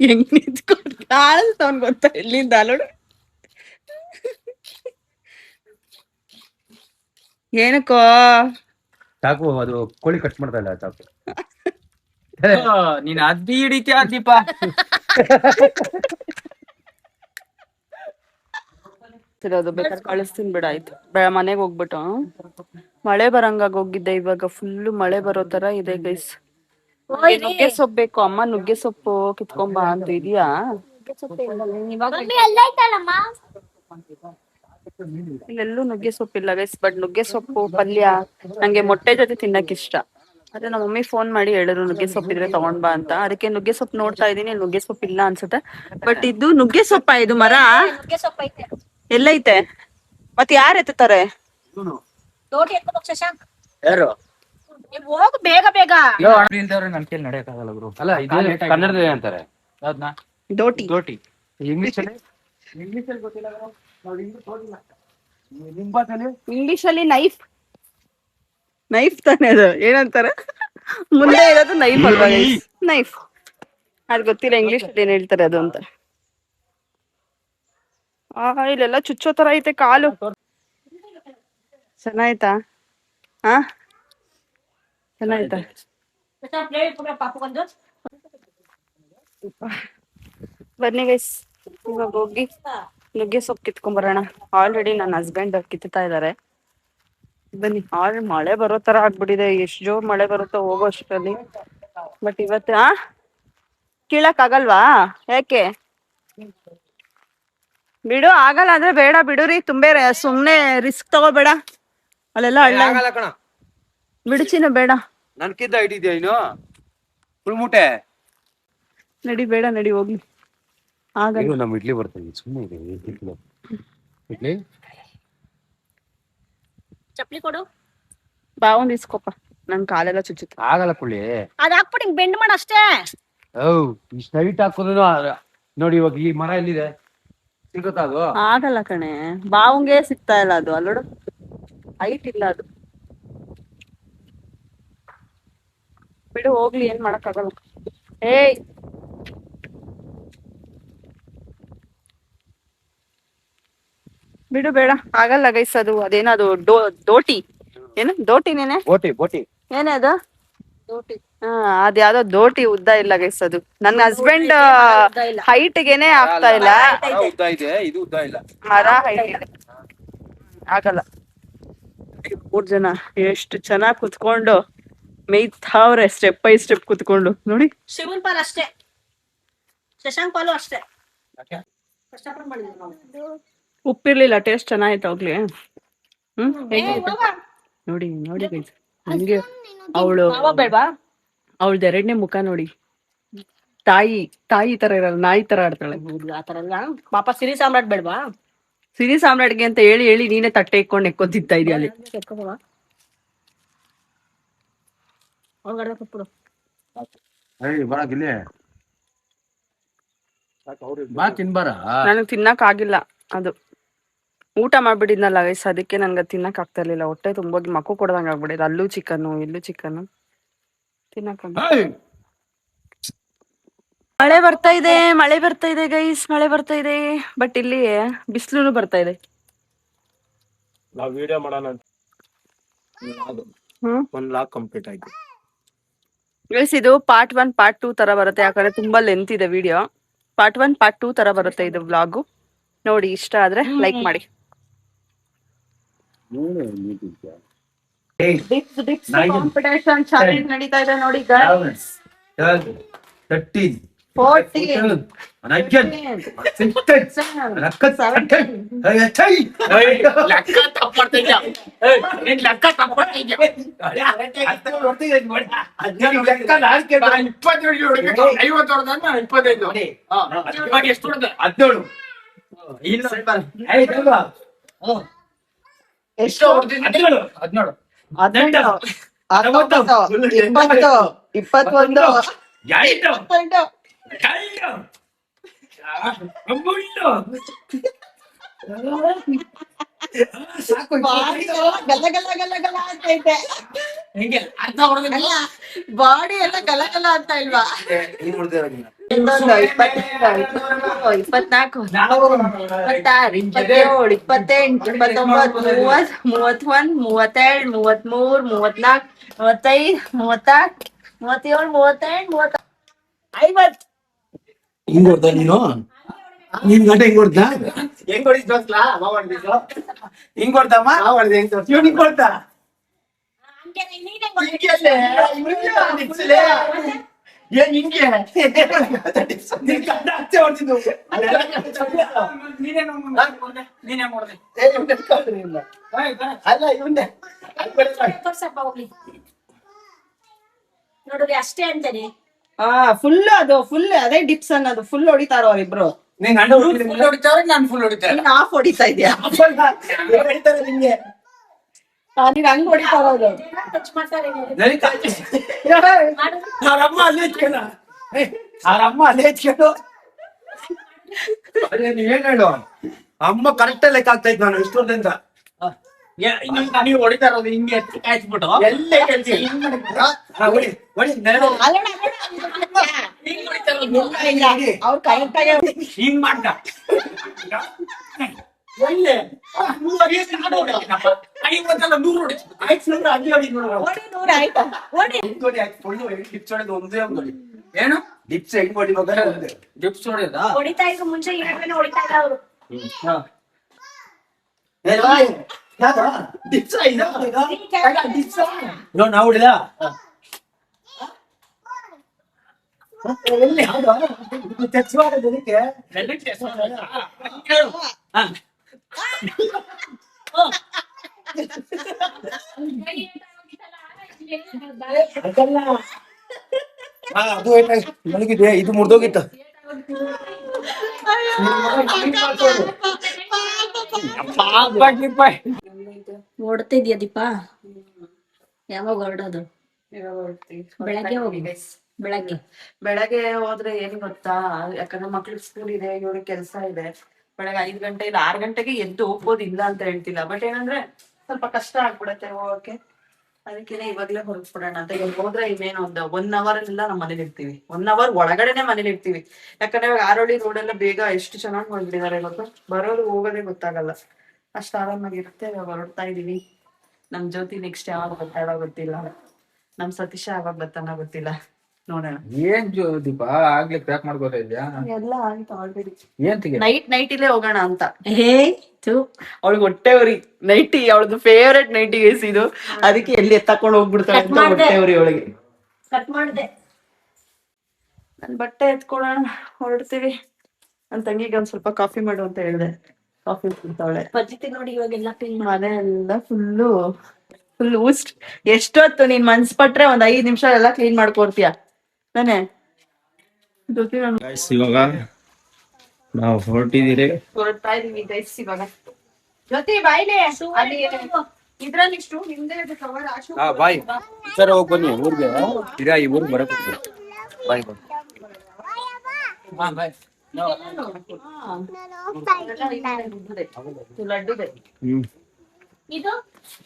ಹೆಂಗ್ ನಿಂತ್ಕೊಂಡು ಕಾಣಿಸ್ತವನ್ ಗೊತ್ತಾ ಎಲ್ಲಿಂದ ಅಲ್ಲೋಡು. ಏನಕ್ಕೋ ಚಾಕು ಅದು ಕೋಳಿ ಕಟ್ ಮಾಡ್ತಾ ಇಲ್ಲ ಚಾಕು. ನೀನ್ ಅದ್ದಿ ಹಿಡಿತೀಯ ದೀಪ. ಅದು ಬೇಕಾದ್ರೆ ಕಳಿಸ್ತೀನಿ ಬಿಡ. ಆಯ್ತು ಮನೆಗೆ ಹೋಗ್ಬಿಟ್ಟು ಮಳೆ ಬರಂಗಾಗ ಹೋಗಿದ್ದೆ. ಇವಾಗ ಫುಲ್ ಮಳೆ ಬರೋ ತರ ಇದೆ ಗೈಸ್. ನುಗ್ಗೆ ಸೊಪ್ಪು ಬೇಕು ಅಮ್ಮ. ನುಗ್ಗೆ ಸೊಪ್ಪು ಕಿತ್ಕೊಂಬ ಅಂತ ಇದೆಯಾ? ಇಲ್ಲೆಲ್ಲೂ ನುಗ್ಗೆ ಸೊಪ್ಪು ಇಲ್ಲ ಗೈಸ್. ಬಟ್ ನುಗ್ಗೆ ಸೊಪ್ಪು ಪಲ್ಯ ನಂಗೆ ಮೊಟ್ಟೆ ಜೊತೆ ತಿನ್ನಕ್ ಇಷ್ಟ. ಅದೇ ನಮ್ಮ ಮಮ್ಮಿ ಫೋನ್ ಮಾಡಿ ಹೇಳಿದ್ರು ನುಗ್ಗೆ ಸೊಪ್ಪು ಇದ್ರೆ ತಗೊಂಡ್ ಬಾ ಅಂತ. ಅದಕ್ಕೆ ನುಗ್ಗೆ ಸೊಪ್ಪು ನೋಡ್ತಾ ಇದೀನಿ. ನುಗ್ಗೆ ಸೊಪ್ಪು ಇಲ್ಲ ಅನ್ಸುತ್ತೆ. ಬಟ್ ಇದು ನುಗ್ಗೆ ಸೊಪ್ಪ ಇದು ಮರ ಎಲ್ಲೈತೆ? ಮತ್ ಯಾರು ಎತ್ತುತ್ತಾರೆ? ಯಾರು ಹೋಗ್ ಬೇಗ ಬೇಗ. ನನ್ ಕೇಳಿ ನಡೆಯಕ್ಕಾಗಲ್ಲ ಗುರು. ಅಲ್ಲ ಇದು ಕನ್ನಡದಲ್ಲಿ ಅಂತಾರೆ ಯಾವ್ದ್ನ? ದೋಟಿ. ದೋಟಿ. ಇಂಗ್ಲಿಷ್ ಅಲ್ಲಿ ಇಂಗ್ಲಿಷ್ ಅಲ್ಲಿ ನೈಫ್. ನೈಫ್ ತಾನೇ ಅದು. ಏನಂತಾರೆ ಮುಂದೆ ಇರೋದು ನೈಫ್ ಅಲ್ವಾ? ನೈಫ್. ಅದ್ ಗೊತ್ತಿಲ್ಲ ಇಂಗ್ಲಿಷ್ ಅಲ್ಲಿ ಏನ್ ಹೇಳ್ತಾರೆ ಅದು ಅಂತ. ಇಲ್ಲೆಲ್ಲ ಚುಚ್ಚೋ ತರ ಐತೆ ಕಾಲು. ಚೆನ್ನಾಯ್ತಾ? ಹಾ ಚೆನ್ನಾಯ್ತಾ? ಬನ್ನಿ ಗೈಸ್ ಇವಾಗ ಹೋಗಿ ನುಗ್ಗೆ ಸೊಪ್ಪು ಕಿತ್ಕೊಂಬರೋಣ. ಆಲ್ರೆಡಿ ನನ್ನ ಹಸ್ಬೆಂಡ್ ಕಿತ್ತಾ ಇದಾರೆ. ಬನ್ನಿ. ಮಳೆ ಬರೋ ತರ ಆಗ್ಬಿಟ್ಟಿದೆ. ಎಷ್ಟ್ ಜೋರ್ ಮಳೆ ಬರುತ್ತೋ ಹೋಗೋ ಅಷ್ಟರಲ್ಲಿ. ಬಟ್ ಇವತ್ತು ಕೀಳಕ್ ಆಗಲ್ವಾ? ಯಾಕೆ ಬಿಡು. ಆಗಲ್ಲ ಅಂದ್ರೆ ಬೇಡ ಬಿಡುರಿ. ತುಂಬೆ ಸುಮ್ನೆ ರಿಸ್ಕ್ ತಗೋಬೇಡ. ಅಲ್ಲೆಲ್ಲ ಹಳ್ಳ ಬಿಡುಚಿನ ಬೇಡ. ನನ್ಕಿದ್ದ ಹಿಡಿದ್ಯಾ ಇನ್ನು ಫುಲ್ ಮೂಟೆ? ನಡಿ ಬೇಡ ನಡಿ ಹೋಗ್ಲಿ. ಆಗಲ್ಲ. ನಮ್ ಇಡ್ಲಿ ಬರ್ತದೆ ಸುಮ್ಮನೆ ಇಡ್ಲಿ ಚಪ್ಲಿ ಕೊಡು. ಬಾವೊಂದ್ ಇಸ್ಕೊಪ್ಪ. ನನ್ ಕಾಲೆಲ್ಲ ಚುಚ್ಚುತ್ತೆ. ಆಗಲ್ಲ ಪುಳ್ಳಿ. ಅದ್ ಹಾಕ್ಬಿಟ್ಟು ಹಿಂಗ್ ಬೆಂಡ್ ಮಾಡ ಅಷ್ಟೇ. ಇಷ್ಟ ಹೈಟ್ ಹಾಕೋದು ನೋಡಿ. ಇವಾಗ ಈ ಮರ ಎಲ್ಲಿದೆ ಸಿಗುತ್ತಾ? ಅದು ಆಗಲ್ಲ ಕಣೆ. ಬಾವಂಗೆ ಸಿಗ್ತಾ ಇಲ್ಲ ಅದು. ಅಲ್ಲೋಡು ಹೈಟ್ ಇಲ್ಲ ಅದು. ಬಿಡು ಹೋಗ್ಲಿ. ಏನ್ ಮಾಡಕ್ ಆಗಲ್ಲ. ಏಯ್ ಬಿಡು ಬೇಡ. ಆಗಲ್ಲ ಗೈಸ್ ಅದು. ಅದೇನದು ದೋಟಿ. ಏನು ದೋಟಿನೇನೆ? ಬೋಟಿ ಏನೇ ಅದು? ಅದ್ಯಾವ್ದೋ ದೋಟಿ ಉದ್ದ ಇಲ್ಲ ಗೈಸ್. ಅದು ನನ್ನ ಹಸ್ಬೆಂಡ್ ಹೈಟ್ಗೆನೆ ಆಗ್ತಾ ಇಲ್ಲ. ಉದ್ದ ಇದೆ, ಇದು ಉದ್ದ ಇಲ್ಲ. ಮರ ಹೈಟ್ ಇದೆ. ಆಗಲ್ಲ. 3 ಜನ ಎಷ್ಟು ಚೆನ್ನಾಗ್ ಕುತ್ಕೊಂಡು ಮೇಯ್ತಾವ್ರೆ. ಸ್ಟೆಪ್ ಬೈ ಸ್ಟೆಪ್ ಕುತ್ಕೊಂಡು ನೋಡಿ. ಶಿವನ್ ಪಾಲ್ ಅಷ್ಟೇ. ಶಶಾಂಕ್ ಪಾಲು ಅಷ್ಟೇ ಕಷ್ಟಪಟ್ಟು ಮಾಡಿದ್ವಿ ನಾವು. ಉಪ್ಪಿರ್ಲಿಲ್ಲ, ಟೇಸ್ಟ್ ಚೆನ್ನಾಗಿತ್ತು ಹೋಗ್ಲಿ. ನೋಡಿ ನೋಡಿ guys, ಹಂಗೆ ಅವಳು ಬೇಡವಾ ಅವಳ್ದು ಎರಡನೇ ಮುಖ ನೋಡಿ. ತಾಯಿ ತಾಯಿ ತರ ಇರಲ್ಲ, ನಾಯಿ ತರ ಆಡ್ತಾಳೆ. ಆತರ ಎಲ್ಲ ಪಾಪ ಸಿರಿ ಸಾಮ್ರಾಟ್ ಬೇಡವಾ? ಸಿರಿ ಸಾಮ್ರಾಟ್ಗೆ ಅಂತ ಹೇಳಿ ಹೇಳಿ ನೀನೇ ತಟ್ಟೆ ಇಟ್ಕೊಂಡು ನೆಕ್ಕೊತಿತ್ತಾ ಇದೆಯಾ ಅಲ್ಲಿ. ನನಗ್ ತಿನ್ನಕ್ ಆಗಿಲ್ಲ, ಅದು ಊಟ ಮಾಡ್ಬಿಟ್ಟಿದ್ನಲ್ಲ ಗೈಸ್, ಅದಕ್ಕೆ ನನ್ಗೆ ತಿನ್ನಕ್ ಆಗ್ತಾ ಇರ್ಲಿಲ್ಲ. ಹೊಟ್ಟೆ ತುಂಬೋಗಿ ಮಕ್ಕು ಕೊಡ್ದಂಗ ಆಗ್ಬಿಟ್ಟಿದೆ. ಅಲ್ಲೂ ಚಿಕನ್ ಇಲ್ಲೂ ಚಿಕನ್ ತಿನ್ನಕ್ ಮಳೆ ಬರ್ತಾ ಇದೆ, ಮಳೆ ಬರ್ತಾ ಇದೆ ಗೈಸ್, ಮಳೆ ಬರ್ತಾ ಇದೆ. ಬಟ್ ಇಲ್ಲಿ ಬಿಸಿಲು ಬರ್ತಾ ಇದೆ. ನಾವು ವಿಡಿಯೋ ಮಾಡೋಣ ಅಂತ ಒಂದ್ ಲಾಕ್ ಕಂಪ್ಲೀಟ್ ಆಯ್ತು ಗೈಸ್. ಇದು ಪಾರ್ಟ್ 1 ಪಾರ್ಟ್ 2 ತರ ಬರುತ್ತೆ, ಯಾಕಂದ್ರೆ ತುಂಬಾ ಲೆಂತ್ ಇದೆ ವಿಡಿಯೋ. ಪಾರ್ಟ್ 1 ಪಾರ್ಟ್ 2 ತರ ಬರುತ್ತೆ ಇದು ವ್ಲಾಗು. ನೋಡಿ, ಇಷ್ಟ ಆದ್ರೆ ಲೈಕ್ ಮಾಡಿ. ಕಾಂಪಿಟೇಷನ್ ಚಾಲೆಂಜ್ ನಡೀತಾ ಇದೆ ನೋಡಿ ಗೈಸ್. 13 14 ಲೆಕ್ಕ ತಪ್ಪಾಡ್ತಿದ್ಯಾ ಲೆಕ್ಕ ತಪ್ಪಾಡ್ತಿದ್ಯಾ 25 ಎಷ್ಟು ಹೊಡೆದ 17 ಎಷ್ಟು ಹೊಡೆದಿದ್ದೆ 17 18 20 21 ಬಾಡಿ ಎಲ್ಲ ಗಲಗಲ ಅಂತ ಇಲ್ವಾ? 24 27 28 29 30 31 32 33 34 35 37 38 50. ಹಿಂಗ್ ಹೊಡ್ದ ನೀನು? ನಿನ್ ಗಂಟೆ ಹಿಂಗ್ ಹೊಡ್ದ? ಹೆಂಗ್ ಹೊಡಿದ್ ಹಿಂಗ್ ಹೊಡ್ದಮ್ಮ? ಇವ್ನ್ ಹಿಂಗ್ ಹೊಡ್ದ? ಏನ್ ಹಿಂಗೆ ನಿನ್ ಗಂಡ ಅಷ್ಟೇ ಹೊಡ್ದಿದ್ದು. ನೀನೇ ಮಾಡ್ದೆ ಅಲ್ಲ ಇವ್ನೆ ನೋಡ್ರಿ ಅಷ್ಟೇ ಅಂತೇನೆ. ಫುಲ್ ಅದು ಫುಲ್ ಅದೇ ಡಿಪ್ಸ್ ಅನ್ನೋದು ಫುಲ್ ಹೊಡಿತಾರ ಅವ್ರಿಬ್ರು. ನೀನ್ ಗಂಡ ಹೊಡಿತಾರೆ, ನಾನು ಫುಲ್ ಹೊಡಿತಾರೆ. ನೀನ್ ಆಫ್ ಹೊಡಿತಾ ಇದ್ಯಾ? ಹೊಡಿತಾರೆ ನಿಂಗೆ. ನೀನ್ ಹಂಗ್ ಹೊಡಿತಾ ಇರೋದು. ಟಚ್ ಮಾಡ್ತಾರೆ ಅವ್ರಮ್ಮ ಅಲ್ಲೇ ಇಟ್ಕೊಂಡ, ಅವ್ರಮ್ಮ ಅಲ್ಲೇ ಇಟ್ಕೊಂಡು ನೀವೇನ್ ಹೇಳು, ಅಮ್ಮ ಕರೆಕ್ಟ್ ಲೆಕ್ಕ ಆಗ್ತಾ ಇತ್ತು ನಾನು ಇಷ್ಟೊಂದಿಂದ. ನೀವು ಹೊಡಿತಾ ಇರೋದು ಹಿಂಗೆ ಕಾಯಿಸ್ಬಿಟ್ಟು ಎಲ್ಲೇ ಕೆಲ್ಸ ಹೊಡಿ ಹೊಡಿ ನೆರಳು. ಹಿಂಗ್ ಹೊಡಿತಾ ಇರೋದು ಅವ್ರು ಕರೆಕ್ಟ್ ಆಗಿ ಹಿಂಗ್ ಮಾಡ್ದ ಒಳ್ಳೆ 50 ಹೊಡಿತು. ಆಯ್ತು ಸುಮ್ನೆ ಹಂಗೆ ಹೊಡಿ ನೋಡು. ಆಯ್ತಾ ಹಿಂಗ್ ಹೊಡಿ ಆಯ್ತು, ಫುಲ್ಲು ಡಿಪ್ಸ್ ಹೊಡೆದು ಒಂದೇ ಒಂದು ಹೊಡಿ. ಏನು ಡಿಪ್ಸ್ ಹೆಂಗ್ ಹೊಡಿಬೇಕಾದ್ರೆ ಒಂದೇ. ಡಿಪ್ಸ್ ಹೊಡೆದ ಹೊಡಿತಾ ಇದ್ರು ಮುಂಚೆ ಏನೇನೋ ಹೊಡಿತಾ ಇಲ್ಲ ಅವರು. ಡಿಪ್ಸ್ ಆಯ್ತಾ? ನಾವು ಹೊಡಿದ ಎಲ್ಲಿ ಟಚ್ ಮಾಡೋದು ಅದಕ್ಕೆ. ಅದು ಮಲಗಿದೆ, ಇದು ಮುರಿದೋಗಿತ್ತು. ಹೊಡ್ತಿದ್ಯಾ ದೀಪ? ಯಾವಾಗ ಹೊರಡೋದು? ಬೆಳಗ್ಗೆ ಹೋಗಿ ಬೆಳಗ್ಗೆ ಹೋದ್ರೆ ಏನ್ ಗೊತ್ತಾ, ಯಾಕಂದ್ರೆ ಮಕ್ಳಿಗೆ ಸ್ಕೂಲ್ ಇದೆ, ಇವ್ರಿಗೆ ಕೆಲಸ ಇದೆ. ಬೆಳಗ್ಗೆ 5 ಗಂಟೆ ಇಲ್ಲ 6 ಗಂಟೆಗೆ ಎದ್ದು ಹೋಗ್ಬೋದು, ಇಲ್ಲ ಅಂತ ಹೇಳ್ತಿಲ್ಲ. ಬಟ್ ಏನಂದ್ರೆ ಸ್ವಲ್ಪ ಕಷ್ಟ ಆಗ್ಬಿಡತ್ತೆ ಹೋಗಕ್ಕೆ. ಅದಕ್ಕೆ ಇವಾಗ್ಲೇ ಹೊರಡ್ಬಿಡೋಣ ಅಂತ. ಇವಾಗ ಹೋದ್ರೆ ಇನ್ನೇನು ಒಂದು 1 hour ಎಲ್ಲ ನಮ್ಮ ಮನೇಲಿ ಇರ್ತೀವಿ. 1 hour ಒಳಗಡೆನೆ ಮನೇಲಿ ಇರ್ತೀವಿ. ಯಾಕಂದ್ರೆ ಇವಾಗ ಆರೋಳಿ ರೋಡ್ ಎಲ್ಲ ಬೇಗ ಎಷ್ಟು ಚೆನ್ನಾಗಿ ಮಾಡ್ಬಿಟ್ಟಿದ್ದಾರೆ ಇವತ್ತು. ಬರೋದು ಹೋಗೋದೇ ಗೊತ್ತಾಗಲ್ಲ, ಅಷ್ಟು ಆರಾಮಾಗಿರುತ್ತೆ. ಇವಾಗ ಹೊರಡ್ತಾ ಇದೀವಿ. ನಮ್ ಜ್ಯೋತಿ ನೆಕ್ಸ್ಟ್ ಯಾವಾಗ ಬರ್ತಾಳೋ ಗೊತ್ತಿಲ್ಲ, ನಮ್ ಸತೀಶ ಯಾವಾಗ ಬರ್ತಾನೋ ಗೊತ್ತಿಲ್ಲ, ನೋಡೋಣ. ಏನ್ ದೀಪ ಆಗ್ಲೇ ಪ್ಯಾಕ್ ಮಾಡ್ಕೋತಾ ಇದ್ಯಾ? ಎಲ್ಲ ಆಯ್ತು ಆಲ್ರೆಡಿ. ಏನ್ ನೈಟ್ ಇಲ್ಲೇ ಹೋಗೋಣ ಅಂತ. ಅವಳಿಗೆ ಹೊಟ್ಟೆ ಉರಿ ನೈಟಿ, ಅವಳದು ಫೇವ್ರೆಟ್ ನೈಟಿ ಗೈಸ್ ಇದು. ಅದಕ್ಕೆ ಎಲ್ಲಿ ಎತ್ತಕೊಂಡು ಹೋಗ್ಬಿಡ್ತಾಳೆ ಅಂತ ಹೊಟ್ಟೆ ಉರಿ ಅವಳಿಗೆ. ಕಟ್ ಮಾಡ್ದೆ. ನನ್ ಬಟ್ಟೆ ಎತ್ಕೊಳ್ಳೋಣ, ಹೊರಡ್ತೀವಿ. ನನ್ ತಂಗಿಗೆ ಒಂದ್ ಸ್ವಲ್ಪ ಕಾಫಿ ಮಾಡು ಅಂತ ಹೇಳಿದೆ, ಕಾಫಿ ಕುಡ್ತಾವಳೆ. ಬಜ್ಜಿತಿ ನೋಡಿ ಇವಾಗೆಲ್ಲ ಕ್ಲೀನ್ ಮನೆ ಎಲ್ಲ ಫುಲ್ ಊಸ್ಟ್. ಎಷ್ಟೊತ್ತು ನೀನ್ ಮನ್ಸ್ ಪಟ್ರೆ ಒಂದ್ 5 ನಿಮಿಷ ಎಲ್ಲ ಕ್ಲೀನ್ ಮಾಡ್ಕೊಡ್ತೀಯ ತಾನೆ ಜೊತೆ. ನಾನು ಗೈಸ್ ಇವಾಗ ನಾವು ಹೊರಟಿದ್ದೀರಿ. ಹೊರಡ್ತಾ ಇದೀವಿ ಗೈಸ್ ಇವಾಗ. ಜೊತೆ ಬಾಯ್ಲೆ ಅಲ್ಲಿ ಇದ್ರಲ್ಲಿ ಇಷ್ಟು ನಿಮ್ದೇ ಕವರ್ ಆಶು. ಬಾಯ್ ಸರ್, ಹೋಗಿ ಬನ್ನಿ ಊರಿಗೆ. ಇರಾ ಈ ಊರಿಗೆ ಬರಕ್ ಹೋಗ್ತೀವಿ. ಬಾಯ್ ಬಾಯ್. ಬಾಯ್.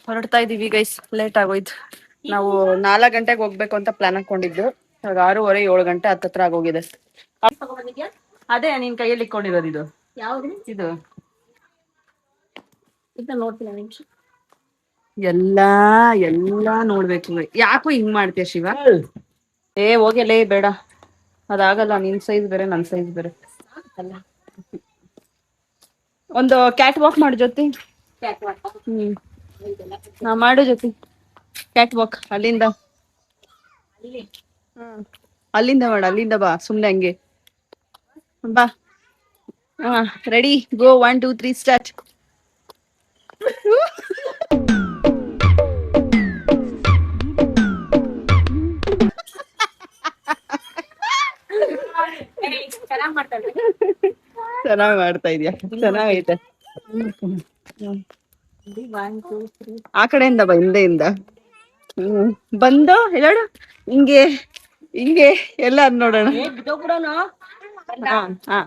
ಹೊರಡ್ತಾ ಇದೀವಿ ಗೈಸ್, ಲೇಟ್ ಆಗೋಯ್ತು. ನಾವು 4 ಗಂಟೆಗೆ ಹೋಗ್ಬೇಕು ಅಂತ ಪ್ಲಾನ್ ಹಾಕೊಂಡಿದ್ದು, ಇವಾಗ 6:30 7 ಗಂಟೆ ಹತ್ತತ್ರ ಆಗೋಗಿದೆ. ಅದೇ ನಿನ್ ಕೈಯಲ್ಲಿ ಇಟ್ಕೊಂಡಿರೋದು ಇದು ಯಾವ್ದು ಇದು ಇದನ್ನ ನೋಡ್ತೀನಿ ನಿಮಿಷ. ಎಲ್ಲಾ ನೋಡ್ಬೇಕು. ಯಾಕೋ ಹಿಂಗ್ ಮಾಡ್ತೀಯ ಶಿವ? ಹೋಗಲೇ ಬೇಡ, ಅದಾಗಲ್ಲ. ನಿನ್ ಸೈಜ್ ಬೇರೆ ನನ್ ಸೈಜ್ ಬೇರೆ. ಒಂದು ಕ್ಯಾಟ್ ವಾಕ್ ಮಾಡು ಜೊತೆ. ಮಾಡು ಜೊತೆ ಕ್ಯಾಟ್ ವಾಕ್. ಅಲ್ಲಿಂದ ಅಲ್ಲಿಂದ ಮಾಡು, ಅಲ್ಲಿಂದ ಬಾ, ಸುಮ್ನೆ ಹಂಗೆ ಬಾ. ರೆಡಿ, ಗೋ 1 2 3 ಸ್ಟಾರ್ಟ್. ಚೆನ್ನಾಗ್ ಮಾಡ್ತಾ ಇದೀಯ, ಚೆನ್ನಾಗೈತೆ. ಆ ಕಡೆಯಿಂದ ಬಾ, ಹಿಂದೆಯಿಂದ. ಬಂದು ಹೇಳು ಹಿಂಗೆ ಹಿಂಗೆ ಎಲ್ಲ ನೋಡೋಣ. ಹಾ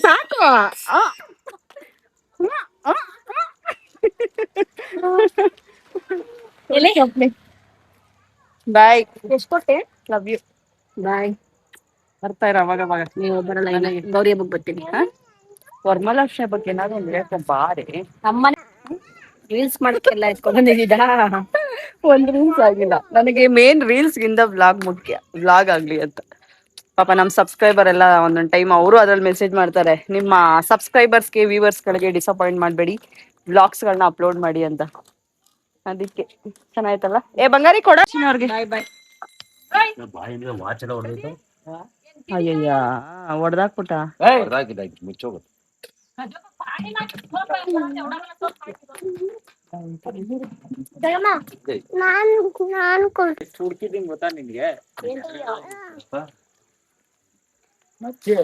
ಸಾಕು. ಬಾಯ್. ಎಷ್ಟು ಕೊಟ್ಟೆ? Love you. ಬಾಯ್. ಬರ್ತಾ ಇರ ಅವಾಗ ಅವಾಗ. ನೀವು ಬರಲ್ಲ, ಗೌರಿ ಹಬ್ಬಕ್ಕೆ ಬರ್ತೀನಿ. ವರಮಹಾಲಕ್ಷ್ಮಿ ಬಗ್ಗೆ ಏನಾದ್ರು ಒಂದು ಹೇಳ್ಕೊ ಬಾರಿ. ನಮ್ಮನೆ ರೀಲ್ಸ್ ಮಾಡಕ್ಕೆಲ್ಲ ಎತ್ಕೊಂಡ್ ಬಂದಿದ್ದೀರಾ? ಒಂದ್ ರೀಲ್ಸ್ ಆಗಿಲ್ಲ ನನಗೆ. ಮೇನ್ ರೀಲ್ಸ್ ಗಿಂತ ವ್ಲಾಗ್ ಮುಖ್ಯ, ವ್ಲಾಗ್ ಆಗ್ಲಿ ಅಂತ. ಪಾಪ ನಮ್ ಸಬ್ಸ್ಕ್ರೈಬರ್ ಎಲ್ಲ ಒಂದೊಂದ್ ಟೈಮ್ ಅವರು ಅದ್ರಲ್ಲಿ ಮೆಸೇಜ್ ಮಾಡ್ತಾರೆ, ನಿಮ್ಮ ಸಬ್ಸ್ಕ್ರೈಬರ್ಸ್ಗೆ ವ್ಯೂವರ್ಸ್ಗಳಿಗೆ ಡಿಸಪಾಯಿಂಟ್ ಮಾಡಬೇಡಿ, ವ್ಲಾಗ್ಸ್ಗಳನ್ನ ಅಪ್ಲೋಡ್ ಮಾಡಿ ಅಂತ. ಅದಕ್ಕೆ ಚೆನ್ನಾಯ್ತಲ್ಲ. ಬಂಗಾರಿ ಕೊಡ ಅವ್ರಿಗೆ. ಬಾಯ್ ಬಾಯ್. ಬಾಯಿಂದ ವಾಚ್ ಎಲ್ಲ ಹೊಡೆದೈತೆ. ಅಯ್ಯಯ್ಯ, ಹೊಡ್ದಾಕ್ಬಿಟ್ಟ. ಮುಚ್ಚೋಗುತ್ತೆ. ಹುಡ್ಕಿದ್ದೀನಿ ಗೊತ್ತಾ ನಿನ್ಗೆ? ಮತ್ತೆ